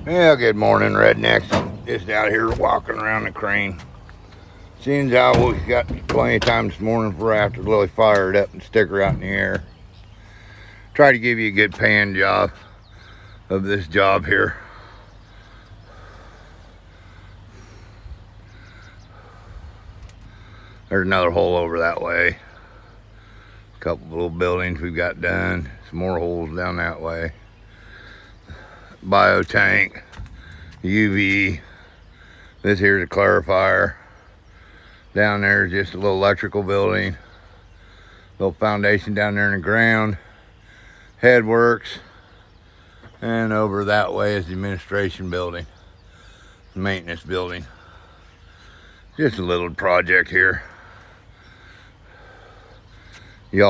Well, good morning, rednecks. Just out here walking around the crane. Seems how we got plenty of time this morning for after Lily fired up and stick her out in the air. Try to give you a good pan job of this job here. There's another hole over that way. A couple little buildings we've got done. Some more holes down that way. Bio tank, UV. This here's a clarifier. Down there is just a little electrical building. Little foundation down there in the ground. Headworks. And over that way is the administration building. Maintenance building. Just a little project here. Y'all